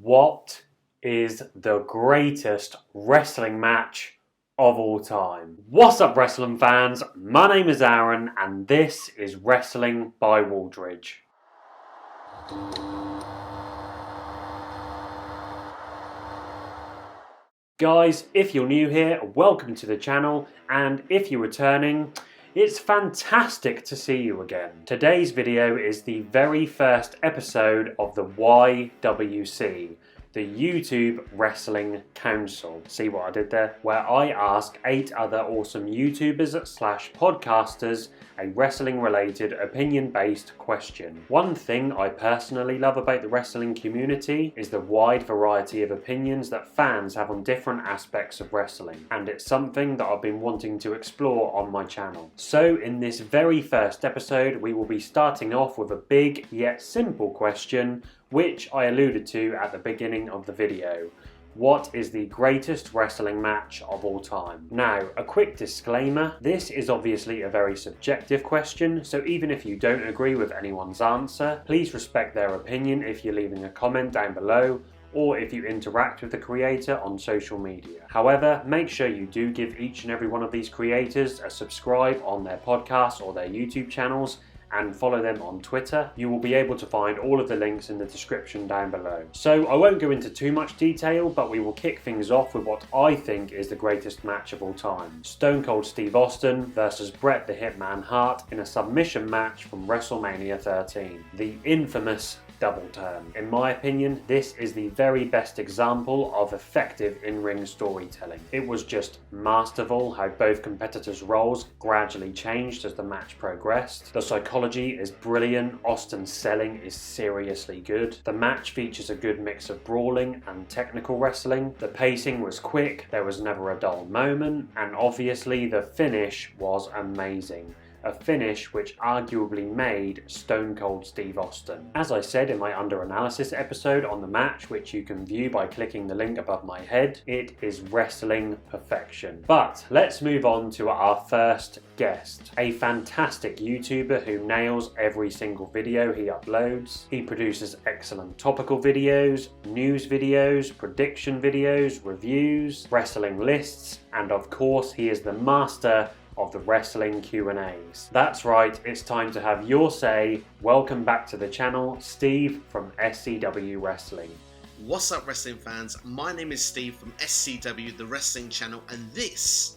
What is the greatest wrestling match of all time? What's up, wrestling fans? My name is Aaron and this is Wrestling by Wooldridge. Guys, if you're new here, welcome to the channel, and if you're returning, it's fantastic to see you again. Today's video is the very first episode of the YWC, the YouTube Wrestling Council. See what I did there? Where I ask 8 other awesome YouTubers / podcasters a wrestling related opinion based question. One thing I personally love about the wrestling community is the wide variety of opinions that fans have on different aspects of wrestling, and it's something that I've been wanting to explore on my channel. So in this very first episode we will be starting off with a big yet simple question, which I alluded to at the beginning of the video. What is the greatest wrestling match of all time? Now, a quick disclaimer, this is obviously a very subjective question, so even if you don't agree with anyone's answer, please respect their opinion if you're leaving a comment down below, or if you interact with the creator on social media. However, make sure you do give each and every one of these creators a subscribe on their podcast or their YouTube channels, and follow them on Twitter. You will be able to find all of the links in the description down below. So I won't go into too much detail, but we will kick things off with what I think is the greatest match of all time. Stone Cold Steve Austin versus Bret the Hitman Hart in a submission match from WrestleMania 13. The infamous double turn. In my opinion, this is the very best example of effective in-ring storytelling. It was just masterful how both competitors' roles gradually changed as the match progressed. The psychology is brilliant, Austin's selling is seriously good. The match features a good mix of brawling and technical wrestling. The pacing was quick, there was never a dull moment, and obviously the finish was amazing. A finish which arguably made Stone Cold Steve Austin. As I said in my under analysis episode on the match, which you can view by clicking the link above my head, it is wrestling perfection. But let's move on to our first guest, a fantastic YouTuber who nails every single video he uploads. He produces excellent topical videos, news videos, prediction videos, reviews, wrestling lists, and of course he is the master of the wrestling Q&As. That's right, it's time to have your say. Welcome back to the channel, Steve from SCW Wrestling. What's up, wrestling fans? My name is Steve from SCW, the wrestling channel, and this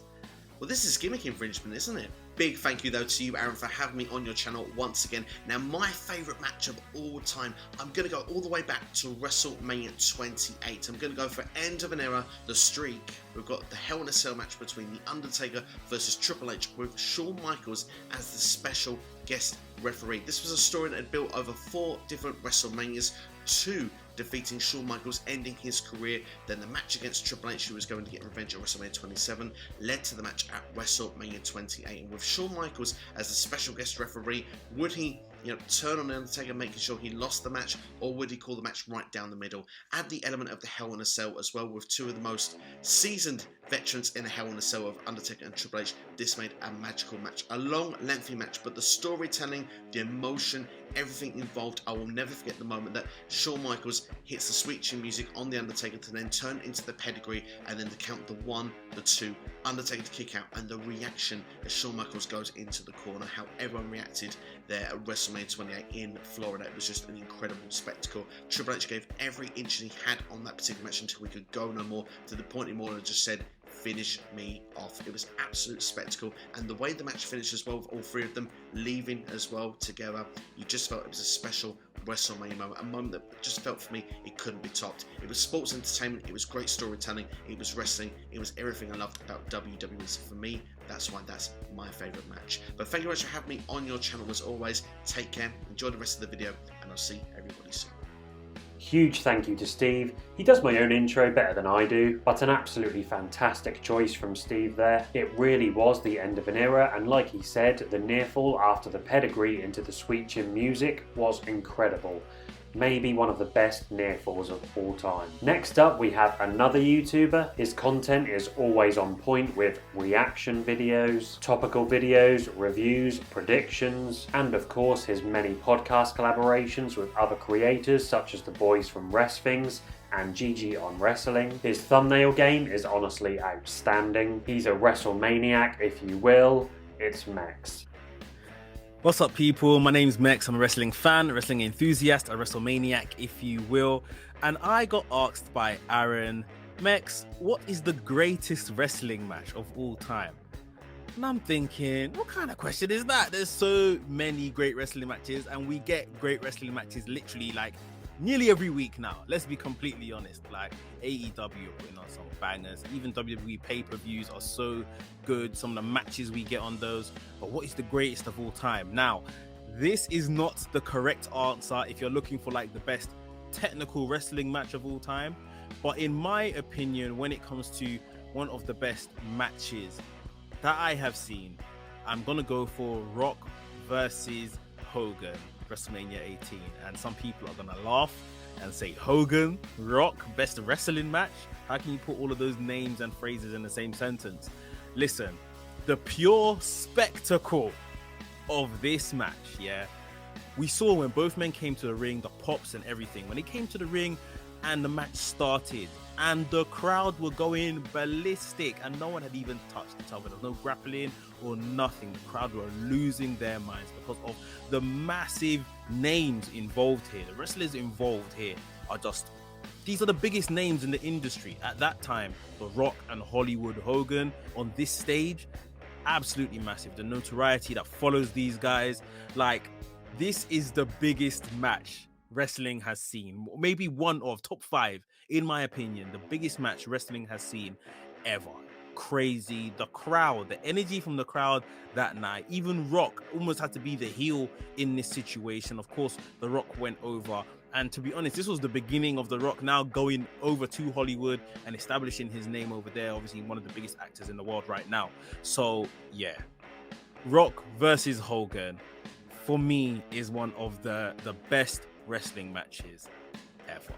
is Gimmick infringement, isn't it? Big thank you though to you, Aaron, for having me on your channel once again. Now, my favourite match of all time, I'm going to go all the way back to WrestleMania 28. I'm going to go for end of an era, the streak. We've got the Hell in a Cell match between The Undertaker versus Triple H with Shawn Michaels as the special guest referee. This was a story that had built over 4 different WrestleManias, 2 defeating Shawn Michaels, ending his career. Then the match against Triple H, who was going to get revenge at WrestleMania 27, led to the match at WrestleMania 28. And with Shawn Michaels as the special guest referee, would he turn on the Undertaker, making sure he lost the match, or would he call the match right down the middle? Add the element of the Hell in a Cell as well, with 2 of the most seasoned veterans in the Hell in a Cell of Undertaker and Triple H. This made a magical match, a long, lengthy match, but the storytelling, the emotion, everything involved. I will never forget the moment that Shawn Michaels hits the sweet chin music on the Undertaker to then turn into the pedigree, and then to count the 1, the 2, Undertaker to kick out, and the reaction as Shawn Michaels goes into the corner, how everyone reacted there at WrestleMania 28 in Florida. It was just an incredible spectacle. Triple H gave every inch that he had on that particular match until we could go no more, to the point in more that just said, finish me off. It was absolute spectacle, and the way the match finished as well, with all 3 of them leaving as well together, you just felt it was a special WrestleMania moment, a moment that just felt for me it couldn't be topped. It was sports entertainment, it was great storytelling, it was wrestling, it was everything I loved about WWE. So for me, that's why that's my favourite match. But thank you very much for having me on your channel as always. Take care, enjoy the rest of the video, and I'll see everybody soon. Huge thank you to Steve. He does my own intro better than I do, but an absolutely fantastic choice from Steve there. It really was the end of an era, and like he said, the near fall after the pedigree into the sweet chin music was incredible. maybe one of the best near falls of all time. Next up we have another YouTuber. His content is always on point with reaction videos, topical videos, reviews, predictions, and of course his many podcast collaborations with other creators such as the boys from Wrestlings and GG on Wrestling. His thumbnail game is honestly outstanding. He's a Wrestlemaniac, if you will. It's Mex. What's up, people? My name's Mex. I'm a wrestling fan, a wrestling enthusiast, a Wrestlemaniac, if you will. And I got asked by Aaron, Mex, what is the greatest wrestling match of all time? And I'm thinking, what kind of question is that? There's so many great wrestling matches, and we get great wrestling matches literally like nearly every week now. Let's be completely honest. Like AEW are putting on some bangers. Even WWE pay-per-views are so good. Some of the matches we get on those. But what is the greatest of all time? Now, this is not the correct answer if you're looking for like the best technical wrestling match of all time. But in my opinion, when it comes to one of the best matches that I have seen, I'm gonna go for Rock versus Hogan, WrestleMania 18. And some people are gonna laugh and say, Hogan, Rock, best wrestling match? How can you put all of those names and phrases in the same sentence? Listen, the pure spectacle of this match, yeah, we saw when both men came to the ring, the pops and everything. When they came to the ring and the match started, and the crowd were going ballistic, and no one had even touched each other. There was no grappling or nothing. The crowd were losing their minds because of the massive names involved here. The wrestlers involved here are just, these are the biggest names in the industry at that time. The Rock and Hollywood Hogan on this stage, absolutely massive. The notoriety that follows these guys, like, this is the biggest match wrestling has seen. Maybe one of top 5, in my opinion, the biggest match wrestling has seen ever. Crazy. The crowd, the energy from the crowd that night. Even Rock almost had to be the heel in this situation. Of course, The Rock went over. And to be honest, this was the beginning of The Rock now going over to Hollywood and establishing his name over there. Obviously, one of the biggest actors in the world right now. So, yeah. Rock versus Hogan, for me, is one of the best wrestling matches ever.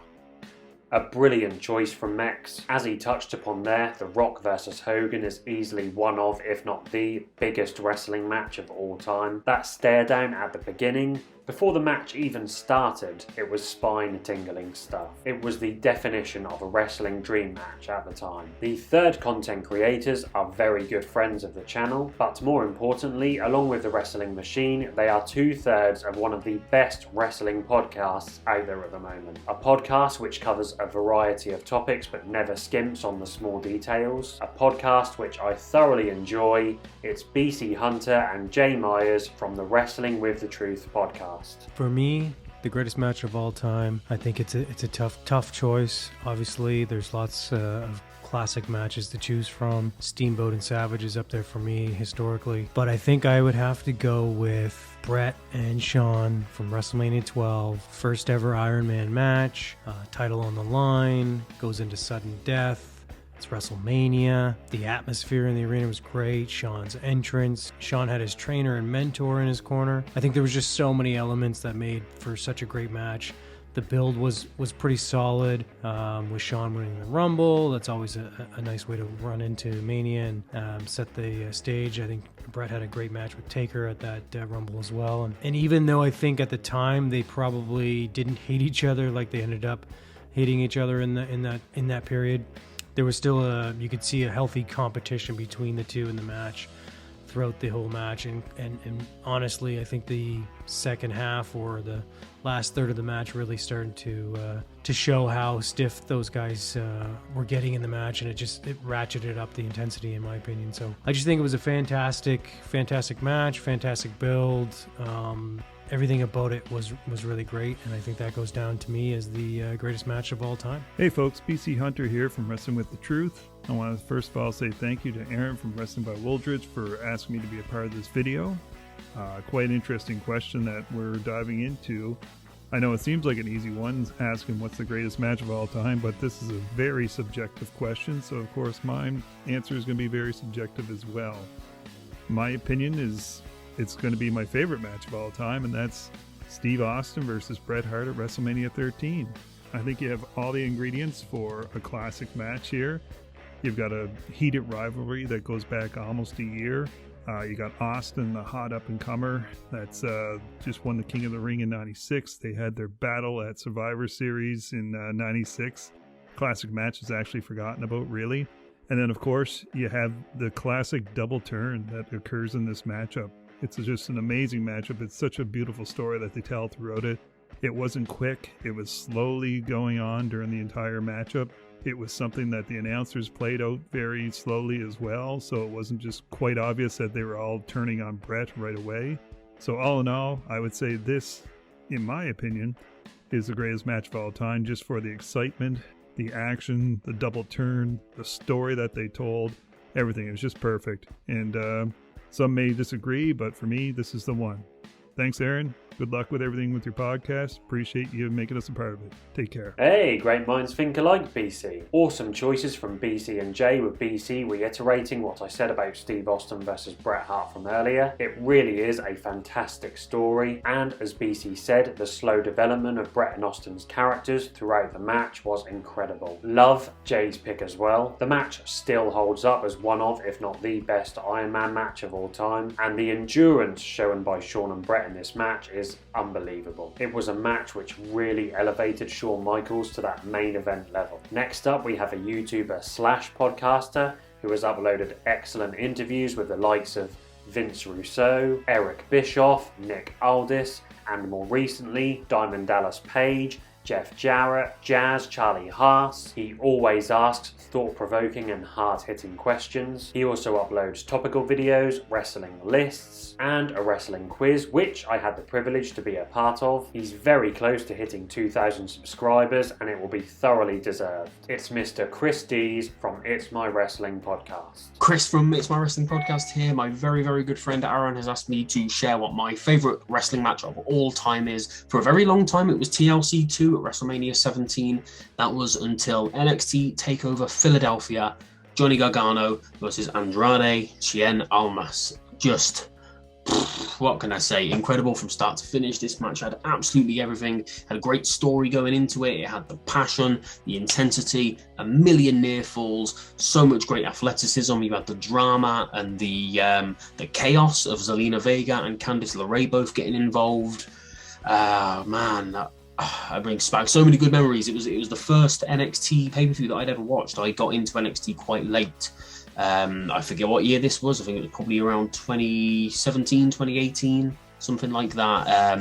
A brilliant choice from Mex. As he touched upon there, The Rock versus Hogan is easily one of, if not the biggest wrestling match of all time. That stare down at the beginning, before the match even started, it was spine-tingling stuff. It was the definition of a wrestling dream match at the time. The third content creators are very good friends of the channel, but more importantly, along with the Wrestling Machine, they are 2/3 of one of the best wrestling podcasts out there at the moment. A podcast which covers a variety of topics but never skimps on the small details. A podcast which I thoroughly enjoy. It's BC Hunter and Jay Myers from the Wrestling with the Truth podcast. For me, the greatest match of all time, I think it's a tough choice. Obviously, there's lots of classic matches to choose from. Steamboat and Savage is up there for me historically. But I think I would have to go with Bret and Shawn from WrestleMania 12. First ever Iron Man match, title on the line, goes into sudden death. It's WrestleMania. The atmosphere in the arena was great. Shawn's entrance. Shawn had his trainer and mentor in his corner. I think there was just so many elements that made for such a great match. The build was pretty solid, with Shawn winning the Rumble. That's always a nice way to run into Mania and set the stage. I think Bret had a great match with Taker at that Rumble as well. And even though I think at the time they probably didn't hate each other like they ended up hating each other in that period, there was still you could see a healthy competition between the two in the match throughout the whole match. And honestly, I think the second half or the last third of the match really started to show how stiff those guys were getting in the match, and it ratcheted up the intensity, in my opinion. So I just think it was a fantastic match, fantastic build. Everything about it was really great, and I think that goes down to me as the greatest match of all time. Hey folks, BC Hunter here from Wrestling with the Truth. I want to first of all say thank you to Aaron from WrestlingByWooldridge for asking me to be a part of this video. Quite an interesting question that we're diving into. I know it seems like an easy one, asking what's the greatest match of all time, but this is a very subjective question, so of course my answer is going to be very subjective as well. My opinion is it's going to be my favorite match of all time, and that's Steve Austin versus Bret Hart at WrestleMania 13. I think you have all the ingredients for a classic match here. You've got a heated rivalry that goes back almost a year. You got Austin, the hot up-and-comer that's just won the King of the Ring in 96. They had their battle at Survivor Series in 96. classic match is actually forgotten about, really. And then, of course, you have the classic double turn that occurs in this matchup. It's just an amazing matchup. It's such a beautiful story that they tell throughout it. It wasn't quick. It was slowly going on during the entire matchup. It was something that the announcers played out very slowly as well, so it wasn't just quite obvious that they were all turning on Brett right away. So all in all, I would say this, in my opinion, is the greatest match of all time, just for the excitement, the action, the double turn, the story that they told, everything. It was just perfect. And some may disagree, but for me, this is the one. Thanks, Aaron. Good luck with everything with your podcast. Appreciate you making us a part of it. Take care. Hey, great minds think alike, BC. Awesome choices from BC and Jay, with BC reiterating what I said about Steve Austin versus Bret Hart from earlier. It really is a fantastic story, and as BC said, the slow development of Bret and Austin's characters throughout the match was incredible. Love Jay's pick as well. The match still holds up as one of, if not the best Iron Man match of all time, and the endurance shown by Shawn and Bret in this match is unbelievable. It was a match which really elevated Shawn Michaels to that main event level. Next up, we have a YouTuber / podcaster who has uploaded excellent interviews with the likes of Vince Russo, Eric Bischoff, Nick Aldis, and more recently, Diamond Dallas Page, Jeff Jarrett, Jazz, Charlie Haas. He always asks thought-provoking and hard-hitting questions. He also uploads topical videos, wrestling lists, and a wrestling quiz, which I had the privilege to be a part of. He's very close to hitting 2,000 subscribers, and it will be thoroughly deserved. It's Mr. Chris Dees from It's My Wrestling Podcast. Chris from It's My Wrestling Podcast here. My very, very good friend Aaron has asked me to share what my favourite wrestling match of all time is. For a very long time, it was TLC 2 at WrestleMania 17. That was until NXT TakeOver Philadelphia, Johnny Gargano versus Andrade Cien Almas. Just, what can I say? Incredible from start to finish. This match had absolutely everything. Had a great story going into it. It had the passion, the intensity, a million near falls, so much great athleticism. You had the drama and the chaos of Zelina Vega and Candice LeRae both getting involved. It brings back so many good memories. It was the first NXT pay-per-view that I'd ever watched. I got into NXT quite late. I forget what year this was. I think it was probably around 2017, 2018, something like that.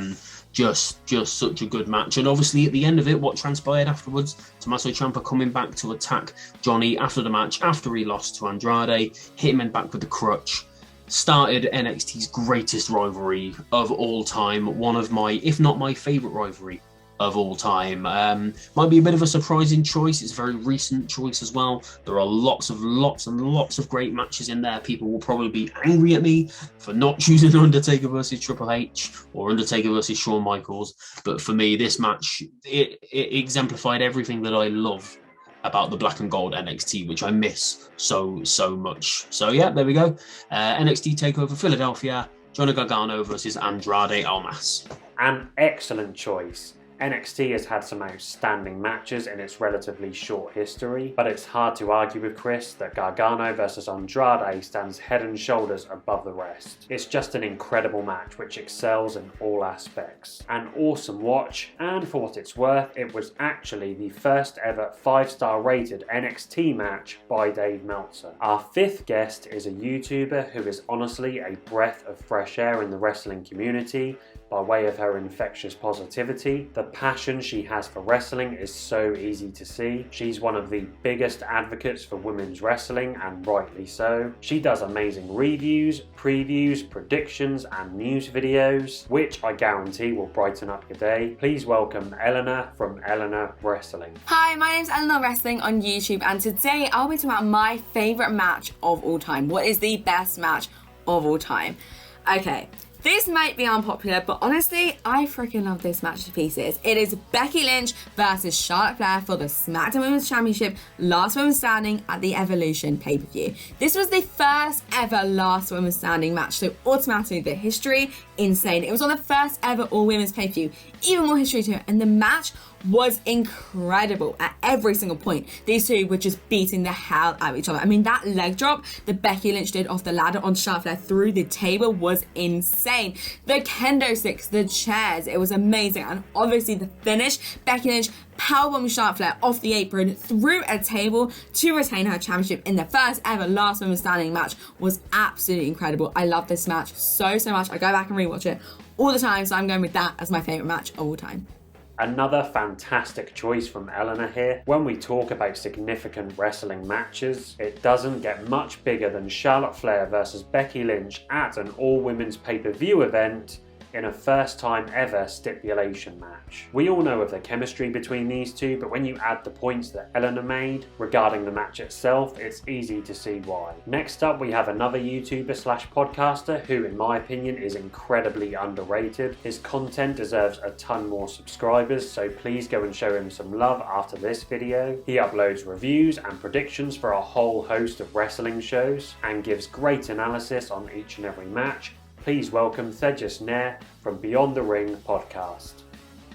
Just such a good match. And obviously at the end of it, what transpired afterwards, Tommaso Ciampa coming back to attack Johnny after the match, after he lost to Andrade, hit him in back with the crutch. Started NXT's greatest rivalry of all time. One of my, if not my favourite rivalry of all time. Might be a bit of a surprising choice. It's a very recent choice as well. There are lots of great matches in there. People will probably be angry at me for not choosing Undertaker versus Triple H or Undertaker versus Shawn Michaels. But for me, this match, it exemplified everything that I love about the black and gold NXT, which I miss so much. So yeah, there we go. NXT TakeOver Philadelphia, Johnny Gargano versus Andrade Almas. An excellent choice. NXT has had some outstanding matches in its relatively short history, but it's hard to argue with Chris that Gargano versus Andrade stands head and shoulders above the rest. It's just an incredible match which excels in all aspects. An awesome watch, and for what it's worth, it was actually the first ever 5-star rated NXT match by Dave Meltzer. Our fifth guest is a YouTuber who is honestly a breath of fresh air in the wrestling community by way of her infectious positivity. The passion she has for wrestling is so easy to see. She's one of the biggest advocates for women's wrestling, and rightly so. She does amazing reviews, previews, predictions, and news videos, which I guarantee will brighten up your day. Please welcome Eleanor from Eleanor Wrestling. Hi, my name's Eleanor Wrestling on YouTube, and today I'll be talking about my favourite match of all time. What is the best match of all time? Okay. This might be unpopular, but honestly, I freaking love this match to pieces. It is Becky Lynch versus Charlotte Flair for the SmackDown Women's Championship, Last Woman Standing at the Evolution pay-per-view. This was the first ever Last Woman Standing match, so automatically the history, insane. It was on the first ever all-women's pay-per-view, even more history to it, and the match was incredible at every single point. These two were just beating the hell out of each other. I mean, that leg drop that Becky Lynch did off the ladder on Charlotte Flair through the table was insane. The kendo sticks, the chairs, it was amazing. And obviously the finish, Becky Lynch powerbomb Charlotte Flair off the apron through a table to retain her championship in the first ever last woman standing match was absolutely incredible. I love this match so much. I go back and rewatch it all the time, so I'm going with that as my favourite match of all time. Another fantastic choice from Eleanor here. When we talk about significant wrestling matches, it doesn't get much bigger than Charlotte Flair versus Becky Lynch at an all-women's pay-per-view event in a first time ever stipulation match. We all know of the chemistry between these two, but when you add the points that Eleanor made regarding the match itself, it's easy to see why. Next up, we have another YouTuber slash podcaster who, in my opinion, is incredibly underrated. His content deserves a ton more subscribers, so please go and show him some love after this video. He uploads reviews and predictions for a whole host of wrestling shows and gives great analysis on each and every match. Please welcome Tejas Nair from Beyond the Ring podcast.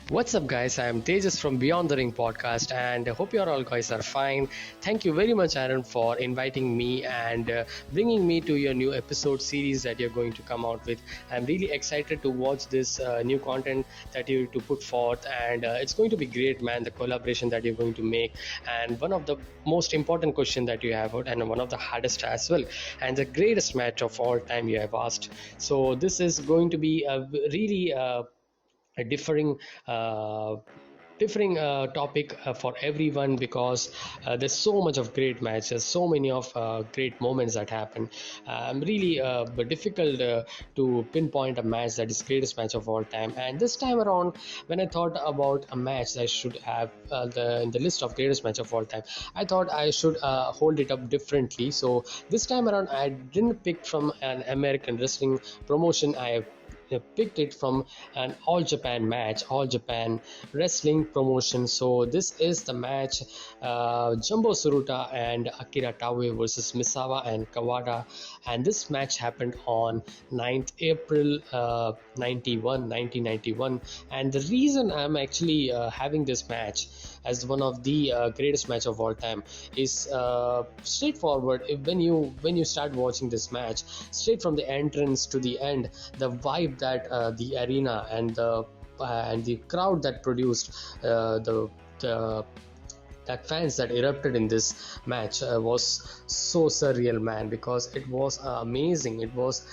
What's up guys, I am Tejas from Beyond the Ring podcast and I hope you all guys are fine. Thank you very much Aaron for inviting me and bringing me to your new episode series that you're going to come out with. I'm really excited to watch this new content that you're to put forth and it's going to be great, man, the collaboration that you're going to make, and one of the most important question that you have and one of the hardest as well, and the greatest match of all time you have asked. So this is going to be a really a differing topic for everyone because there's so much of great matches, so many of great moments that happen. Really difficult to pinpoint a match that is greatest match of all time. And this time around, when I thought about a match I should have in the list of greatest match of all time, I thought I should hold it up differently. So this time around, I didn't pick from an American wrestling promotion. I picked it from an All Japan match, All Japan wrestling promotion. So this is the match Jumbo Tsuruta and Akira Taue versus Misawa and Kawada, and this match happened on 9th April 1991. And the reason I'm actually having this match as one of the greatest match of all time is straightforward. When you start watching this match, straight from the entrance to the end, the vibe that the arena and the crowd that produced that fans that erupted in this match was so surreal, man, because it was amazing. It was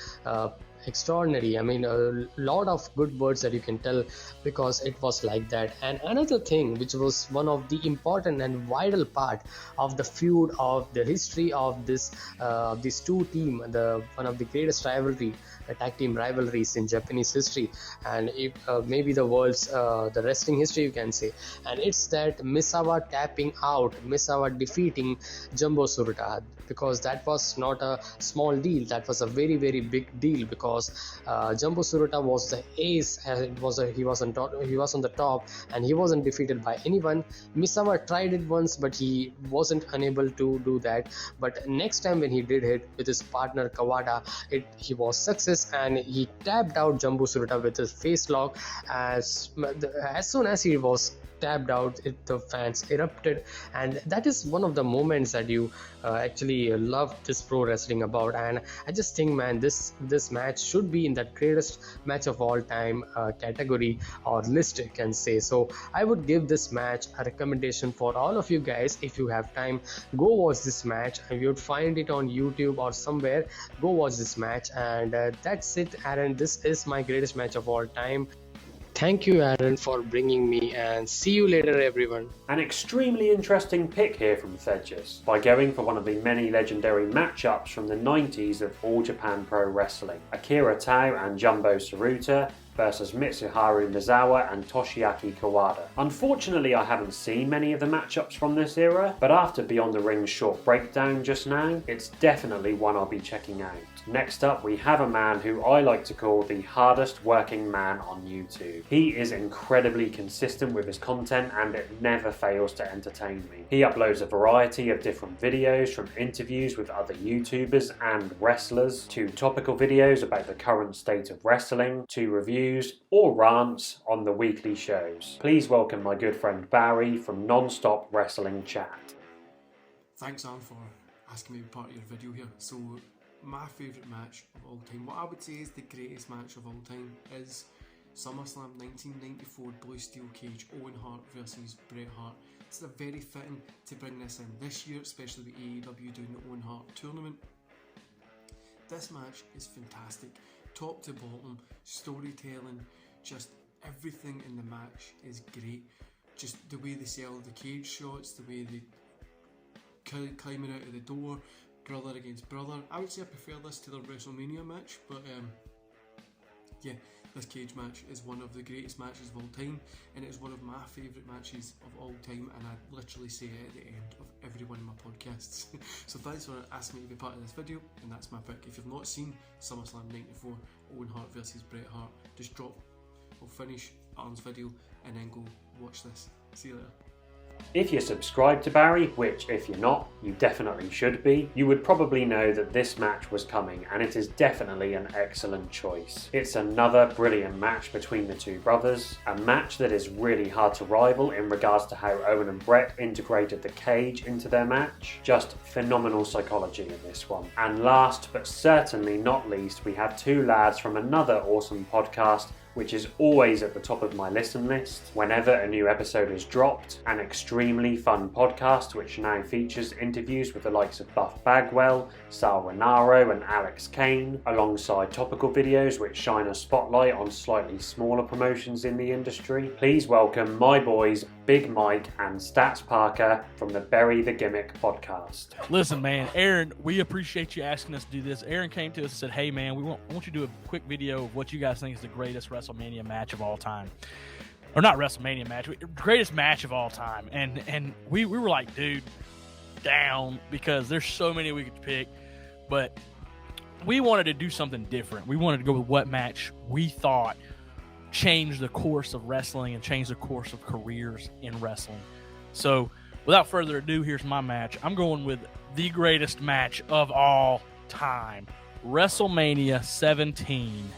extraordinary. I mean, a lot of good words that you can tell because it was like that. And another thing which was one of the important and vital part of the feud, of the history of this these two team, one of the greatest rivalry, tag team rivalries in Japanese history, and maybe the world's the wrestling history, you can say. And it's that Misawa tapping out, Misawa defeating Jumbo Tsuruta, because that was not a small deal. That was a very, very big deal because Jumbo Tsuruta was the ace, and he was on the top and he wasn't defeated by anyone. Misawa tried it once but he wasn't unable to do that, but next time when he did it with his partner Kawada, he was success and he tapped out Jumbo Tsuruta with his face lock. As soon as he was tapped out, the fans erupted, and that is one of the moments that you actually love this pro wrestling about. And I just think, man, this match should be in that greatest match of all time category or list, you can say. So I would give this match a recommendation for all of you guys. If you have time, go watch this match, and you would find it on YouTube or somewhere. Go watch this match, and that's it, Aaron. This is my greatest match of all time. Thank you, Aaron, for bringing me, and see you later, everyone. An extremely interesting pick here from Tejas, by going for one of the many legendary matchups from the 90s of All Japan Pro Wrestling. Akira Taue and Jumbo Tsuruta versus Mitsuharu Misawa and Toshiaki Kawada. Unfortunately, I haven't seen many of the matchups from this era, but after Beyond the Ring's short breakdown just now, it's definitely one I'll be checking out. Next up, we have a man who I like to call the hardest working man on YouTube. He is incredibly consistent with his content and it never fails to entertain me. He uploads a variety of different videos, from interviews with other YouTubers and wrestlers, to topical videos about the current state of wrestling, to reviews or rants on the weekly shows. Please welcome my good friend Barry from NonstopWrestlingChat. Thanks, Anne, for asking me to be part of your video here. So, my favourite match of all time, what I would say is the greatest match of all time, is SummerSlam 1994 Blue Steel Cage, Owen Hart versus Bret Hart. This is very fitting to bring this in this year, especially with AEW doing the Owen Hart tournament. This match is fantastic, top to bottom, storytelling, just everything in the match is great. Just the way they sell the cage shots, the way they climbing out of the door, brother against brother. I would say I prefer this to the WrestleMania match, but yeah, this cage match is one of the greatest matches of all time, and it is one of my favourite matches of all time, and I literally say it at the end of every one of my podcasts. So thanks for asking me to be part of this video, and that's my pick. If you've not seen SummerSlam 94 Owen Hart versus Bret Hart, just drop, we'll finish Aaron's video and then go watch this. See you later. If you're subscribed to Barry, which if you're not, you definitely should be, you would probably know that this match was coming, and it is definitely an excellent choice. It's another brilliant match between the two brothers, a match that is really hard to rival in regards to how Owen and Bret integrated the cage into their match. Just phenomenal psychology in this one. And last but certainly not least, we have two lads from another awesome podcast which is always at the top of my listen list whenever a new episode is dropped. An extremely fun podcast which now features interviews with the likes of Buff Bagwell, Sal Renaro and Alex Kane, alongside topical videos which shine a spotlight on slightly smaller promotions in the industry. Please welcome my boys Big Mike and Stats Parker from the Bury the Gimmick podcast. Listen, man, Aaron, we appreciate you asking us to do this. Aaron came to us and said, hey, man, I want you to do a quick video of what you guys think is the greatest WrestleMania match of all time. Or not WrestleMania match, greatest match of all time. And we were like, dude, down, because there's so many we could pick. But we wanted to do something different. We wanted to go with what match we thought changed the course of wrestling and changed the course of careers in wrestling. So without further ado, here's my match. I'm going with the greatest match of all time, WrestleMania 17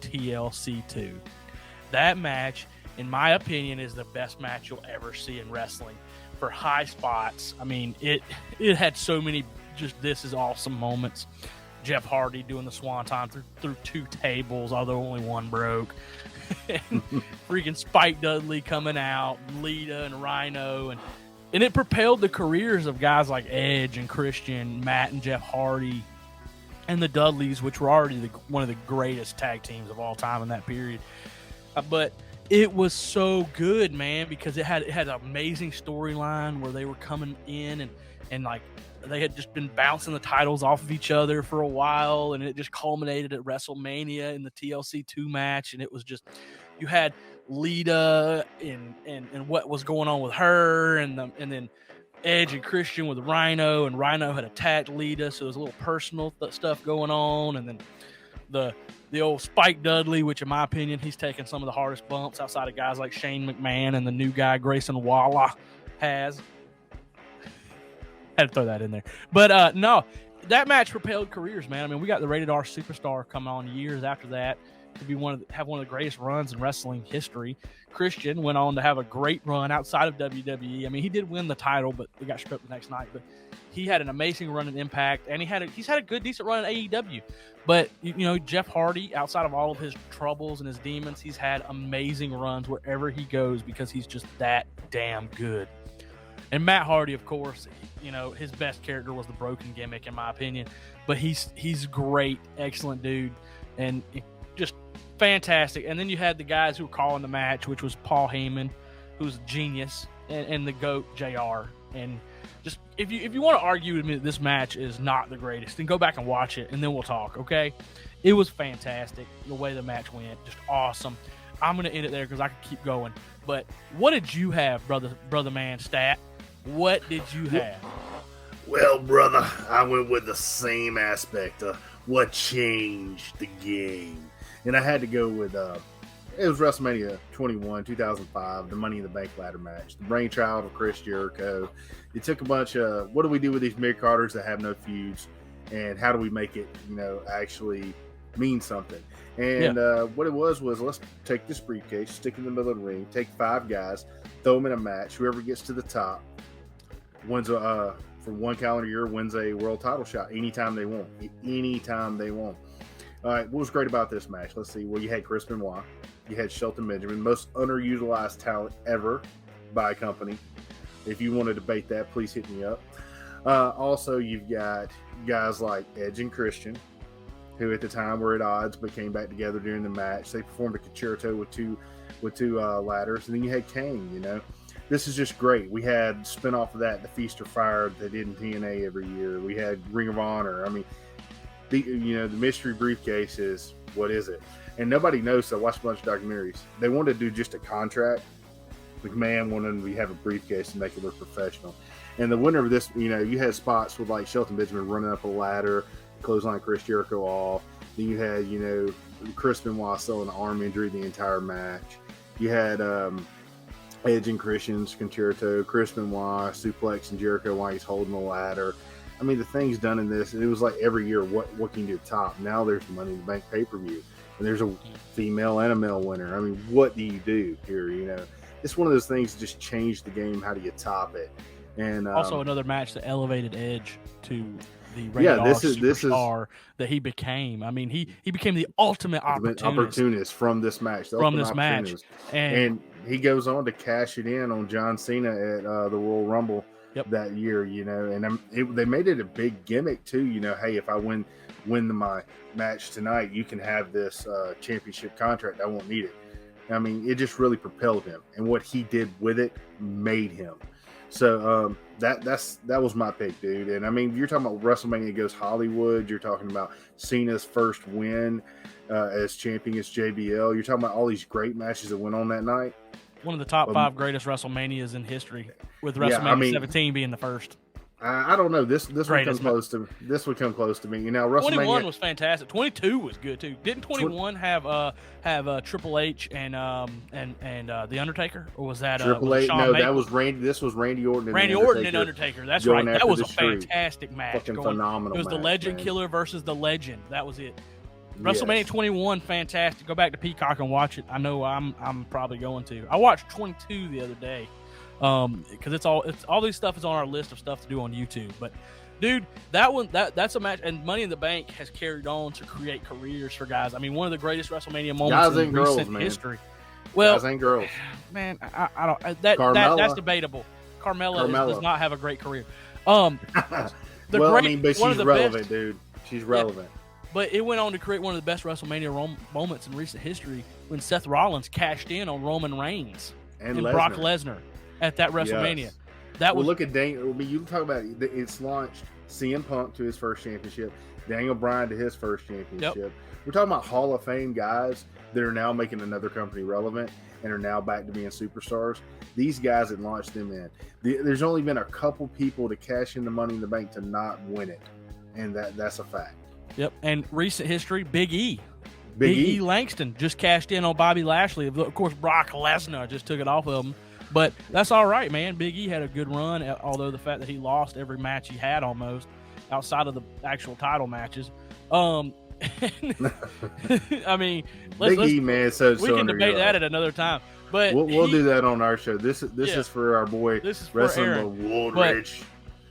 TLC 2. That match, in my opinion, is the best match you'll ever see in wrestling for high spots. I mean, it had so many just this is awesome moments. Jeff Hardy doing the swanton through two tables, although only one broke. And freaking Spike Dudley coming out, Lita and Rhino, and it propelled the careers of guys like Edge and Christian, Matt and Jeff Hardy, and the Dudleys, which were already one of the greatest tag teams of all time in that period. But it was so good, man, because it had an amazing storyline where they were coming in and like they had just been bouncing the titles off of each other for a while, and it just culminated at WrestleMania in the TLC 2 match. And it was just, you had Lita and what was going on with her, and then Edge and Christian with Rhino, and Rhino had attacked Lita, so there was a little personal stuff going on. And then the old Spike Dudley, which in my opinion, he's taken some of the hardest bumps outside of guys like Shane McMahon and the new guy Grayson Waller has. Had to throw that in there. But no, that match propelled careers, man. I mean, we got the Rated R Superstar come on years after that to be have one of the greatest runs in wrestling history. Christian went on to have a great run outside of WWE. I mean, he did win the title, but he got stripped the next night. But he had an amazing run in Impact, and he's had a good, decent run in AEW. But, you know, Jeff Hardy, outside of all of his troubles and his demons, he's had amazing runs wherever he goes because he's just that damn good. And Matt Hardy, of course, you know, his best character was the broken gimmick, in my opinion. But he's great, excellent dude, and just fantastic. And then you had the guys who were calling the match, which was Paul Heyman, who's a genius, and the GOAT, JR. And just if you want to argue with me that this match is not the greatest, then go back and watch it, and then we'll talk, okay? It was fantastic, the way the match went, just awesome. I'm going to end it there because I could keep going. But what did you have, brother man, Stat? What did you have? Well, brother, I went with the same aspect of what changed the game. And I had to go with, it was WrestleMania 21, 2005, the Money in the Bank ladder match. The brainchild of Chris Jericho. It took a bunch of, what do we do with these mid-carders that have no feuds? And how do we make it, you know, actually mean something? And what it was let's take this briefcase, stick it in the middle of the ring, take 5 guys, throw them in a match. Whoever gets to the top wins for one calendar year, wins a world title shot anytime they want. Anytime they want. All right, what was great about this match? Let's see. Well, you had Chris Benoit. you had Shelton Benjamin, most underutilized talent ever by a company. If you want to debate that, please hit me up. Also, you've got guys like Edge and Christian, who at the time were at odds but came back together during the match. They performed a concerto with two ladders, and then you had Kane. You know, this is just great. We had spin off of that, the Feast or Fire they did in TNA every year. We had Ring of Honor. I mean, the mystery briefcase is, what is it? And nobody knows. So I watched a bunch of documentaries. They wanted to do just a contract. McMahon wanted to have a briefcase and make it look professional. And the winner of this, you had spots with like Shelton Benjamin running up a ladder, clothesline Chris Jericho off. Then you had, Chris Benoit selling an arm injury the entire match. You had Edge and Christian's concerto, Chris Benoit suplex and Jericho while he's holding the ladder. I mean, the things done in this, it was like every year, what can you do top? Now there's the Money in the Bank pay-per-view, and there's a female and a male winner. I mean, what do you do here, It's one of those things that just changed the game. How do you top it? And also another match that elevated Edge to the rated R superstar that he became. I mean, he became the ultimate opportunist from this match. And he goes on to cash it in on John Cena at the Royal Rumble that year. And they made it a big gimmick too. Hey, if I win my match tonight, you can have this championship contract. I won't need it. I mean, it just really propelled him, and what he did with it made him. So that was my pick, dude. And I mean, you're talking about WrestleMania Goes Hollywood. You're talking about Cena's first win as champion as JBL. You're talking about all these great matches that went on that night. One of the top 5 greatest WrestleManias in history, with WrestleMania 17 being the first. I don't know. This would come close to me. WrestleMania 21 was fantastic. 22 was good too. Didn't 21 have Triple H and the Undertaker, or was that Triple H? No, that was Randy. This was Randy Orton. Randy Orton and Undertaker. That's right. That was a fantastic match. Fucking phenomenal. It was the Legend Killer versus the Legend. That was it. WrestleMania 21, fantastic. Go back to Peacock and watch it. I know I'm probably going to. I watched 22 the other day. Because it's all these stuff is on our list of stuff to do on YouTube. But dude, that's a match, and Money in the Bank has carried on to create careers for guys. I mean, one of the greatest WrestleMania moments in recent history. Well, guys ain't girls, man. I don't. That's debatable. Carmella does not have a great career. But she's relevant, dude. She's relevant. Yeah, but it went on to create one of the best WrestleMania moments in recent history when Seth Rollins cashed in on Roman Reigns and Brock Lesnar at that WrestleMania. Yes. That was look at Daniel. You talk about it's launched CM Punk to his first championship, Daniel Bryan to his first championship. Yep. We're talking about Hall of Fame guys that are now making another company relevant and are now back to being superstars. These guys that launched them in. There's only been a couple people to cash in the Money in the Bank to not win it, and that's a fact. Yep. And recent history, Big E. Big E Langston just cashed in on Bobby Lashley. Of course, Brock Lesnar just took it off of him. But that's all right, man. Big E had a good run, although the fact that he lost every match he had almost, outside of the actual title matches. I mean, Big E, man, we can debate that at another time. But we'll do that on our show. This is for our boy, WrestlingByWooldridge.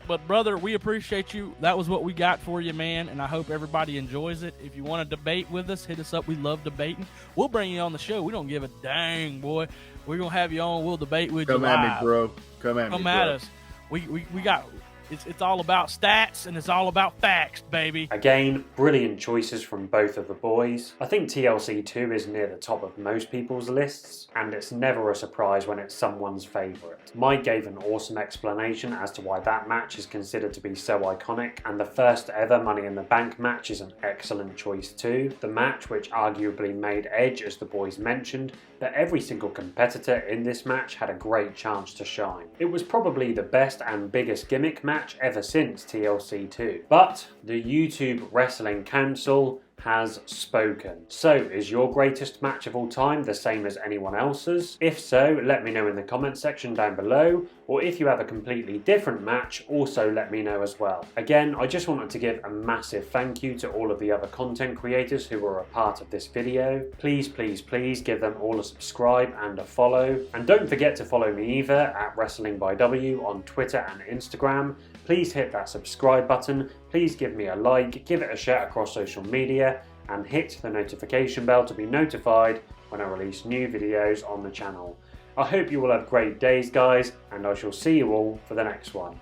But brother, we appreciate you. That was what we got for you, man, and I hope everybody enjoys it. If you want to debate with us, hit us up. We love debating. We'll bring you on the show. We don't give a dang, boy. We're gonna have you on. We'll debate with you live. Come at me, bro. Come at us. We got. It's all about stats and it's all about facts, baby. Again, brilliant choices from both of the boys. I think TLC 2 is near the top of most people's lists, and it's never a surprise when it's someone's favourite. Mike gave an awesome explanation as to why that match is considered to be so iconic, and the first ever Money in the Bank match is an excellent choice too. The match, which arguably made Edge, as the boys mentioned, but every single competitor in this match had a great chance to shine. It was probably the best and biggest gimmick match ever since TLC 2. But the YouTube Wrestling Council has spoken. So, is your greatest match of all time the same as anyone else's? If so, let me know in the comment section down below, or if you have a completely different match, also let me know as well. Again, I just wanted to give a massive thank you to all of the other content creators who were a part of this video. Please, please, please give them all a subscribe and a follow. And don't forget to follow me either at WrestlingByW on Twitter and Instagram. Please hit that subscribe button, please give me a like, give it a share across social media, and hit the notification bell to be notified when I release new videos on the channel. I hope you all have great days, guys, and I shall see you all for the next one.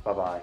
Bye bye.